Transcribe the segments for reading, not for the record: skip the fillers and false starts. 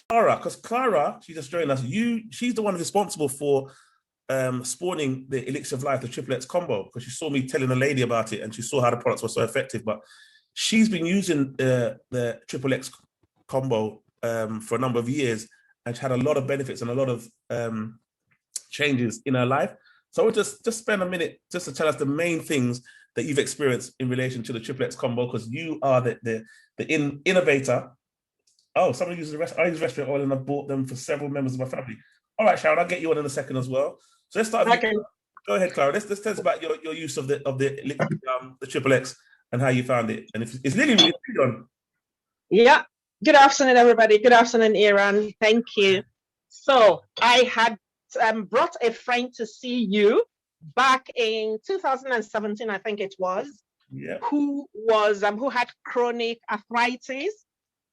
Clara, because Clara, she just joined us. She's the one responsible for spawning the Elixir of Life, the Triple X combo, because she saw me telling a lady about it and she saw how the products were so effective. But she's been using the Triple X combo for a number of years and she had a lot of benefits and a lot of changes in her life. So I would just spend a minute just to tell us the main things that you've experienced in relation to the Triple X combo, because you are the innovator. Oh, someone uses I use respirant oil and I've bought them for several members of my family. All right, Sharon, I'll get you on in a second as well. So let's start. Okay. Go ahead, Clara. Let's tell us about your use of the Triple X and how you found it. And if it's Lily on. Yeah. Good afternoon, everybody. Good afternoon, Aaron. Thank you. So I had brought a friend to see you back in 2017, I think it was. Yeah. Who had chronic arthritis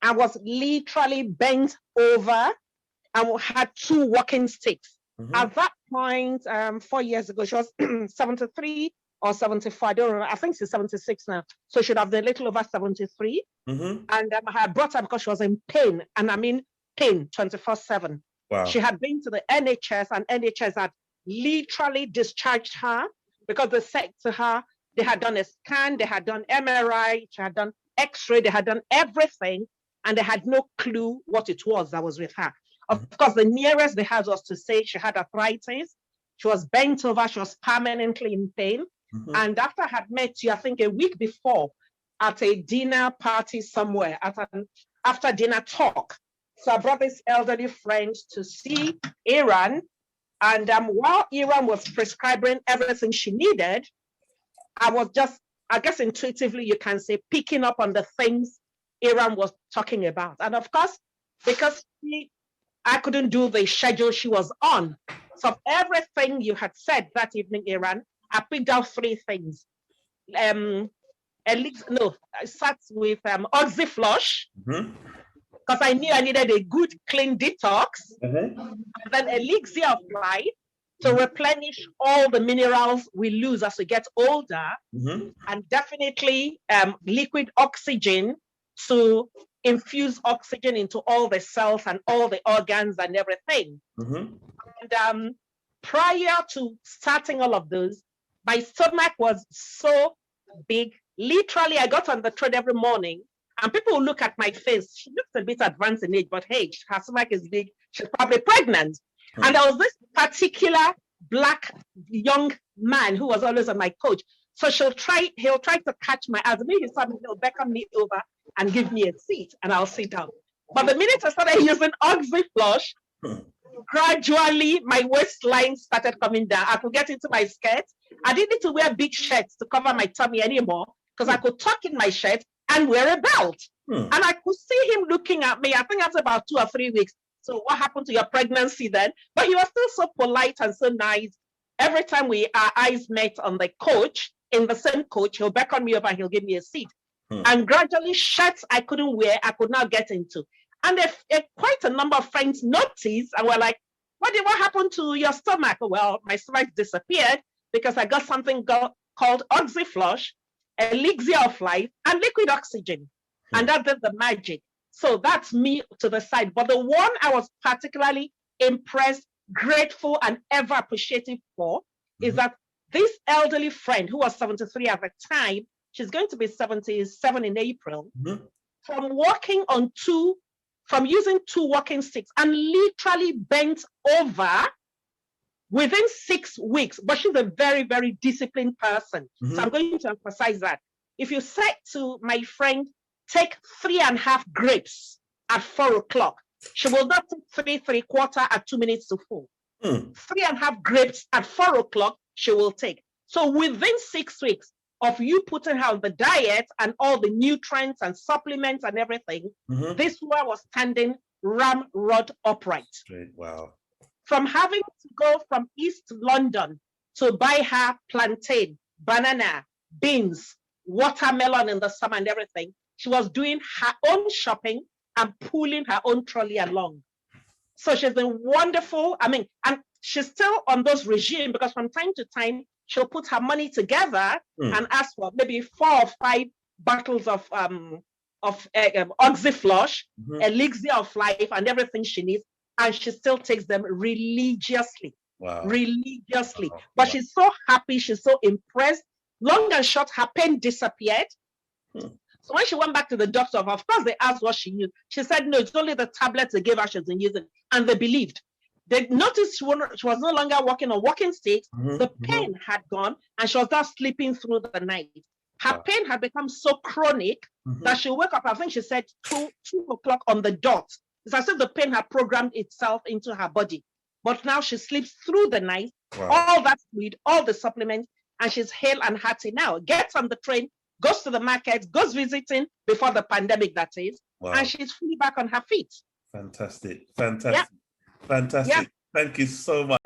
and was literally bent over and had 2 walking sticks. Mm-hmm. At that point, 4 years ago, she was 73 or 74. I don't remember. I think she's 76 now. So she should have been a little over 73. Mm-hmm. And I brought her because she was in pain. And I mean pain 24/7. Wow. She had been to the NHS and NHS had literally discharged her because they said to her, they had done a scan, they had done MRI, she had done X-ray, they had done everything. And they had no clue what it was that was with her. Of course, the nearest they had was to say she had arthritis. She was bent over. She was permanently in pain. Mm-hmm. And after I had met you, I think a week before, at a dinner party somewhere, at an after dinner talk. So I brought this elderly friend to see Aaron. And while Aaron was prescribing everything she needed, I was just, I guess intuitively, you can say, picking up on the things Aaron was talking about. And of course, because I couldn't do the schedule she was on. So everything you had said that evening, Aaron, I picked out 3 things. I sat with Oxyflush, because I knew I needed a good clean detox. Mm-hmm. And then Elixir of Life to replenish all the minerals we lose as we get older. Mm-hmm. And definitely liquid oxygen to infuse oxygen into all the cells and all the organs and everything. Mm-hmm. And prior to starting all of those, my stomach was so big. Literally, I got on the tread every morning and people look at my face. She looks a bit advanced in age, but hey, her stomach is big. She's probably pregnant. Mm-hmm. And there was this particular black young man who was always on my coach. So he'll try to catch my eyes. Maybe he'll beckon me over and give me a seat and I'll sit down. But the minute I started using Oxyflush, gradually my waistline started coming down. I could get into my skirt. I didn't need to wear big shirts to cover my tummy anymore because I could tuck in my shirt and wear a belt. And I could see him looking at me. I think after about 2 or 3 weeks. So what happened to your pregnancy then? But he was still so polite and so nice. Every time our eyes met on the coach, in the same coach, he'll beckon me over and he'll give me a seat. And gradually shirts I couldn't wear, I could now get into. And quite a number of friends noticed and were like, what happened to your stomach? Well, my stomach disappeared because I got something called Oxyflush, Elixir of Life, and liquid oxygen. And that did the magic. So that's me to the side. But the one I was particularly impressed, grateful, and ever appreciative for is that this elderly friend who was 73 at the time, she's going to be 77 in April, from using 2 walking sticks and literally bent over within 6 weeks. But she's a very, very disciplined person. So I'm going to emphasize that. If you said to my friend, take 3.5 grapes at 4 o'clock, she will not take 3/4 at 2 minutes to 4. 3.5 grapes at 4 o'clock, she will take. So within 6 weeks of you putting her on the diet and all the nutrients and supplements and everything, this woman was standing ramrod upright. Great. Wow. From having to go from East London to buy her plantain, banana, beans, watermelon in the summer and everything, she was doing her own shopping and pulling her own trolley along. So she's been wonderful. I mean, and she's still on those regime because from time to time, she'll put her money together and ask for maybe 4 or 5 bottles of of Oxyflush, Mhm. elixir of life, and everything she needs, and she still takes them religiously. Wow. Religiously. Wow. But Wow. she's so happy, she's so impressed. Long and short, her pain disappeared. Hmm. So when she went back to the doctor, of course, they asked what she used. She said, no, it's only the tablets they gave her she's been using. And they believed. They noticed she was no longer walking on walking sticks. Mhm. The Mhm. pain had gone, and she was now sleeping through the night. Her Wow. pain had become so chronic Mhm. that she woke up, I think she said 2 o'clock on the dot. It's as if the pain had programmed itself into her body. But now she sleeps through the night, Wow. all that fluid, all the supplements, and she's hale and hearty now. Gets on the train, goes to the market, goes visiting before the pandemic, that is, Wow. and she's fully back on her feet. Fantastic. Fantastic. Yeah. Fantastic. Yeah. Thank you so much.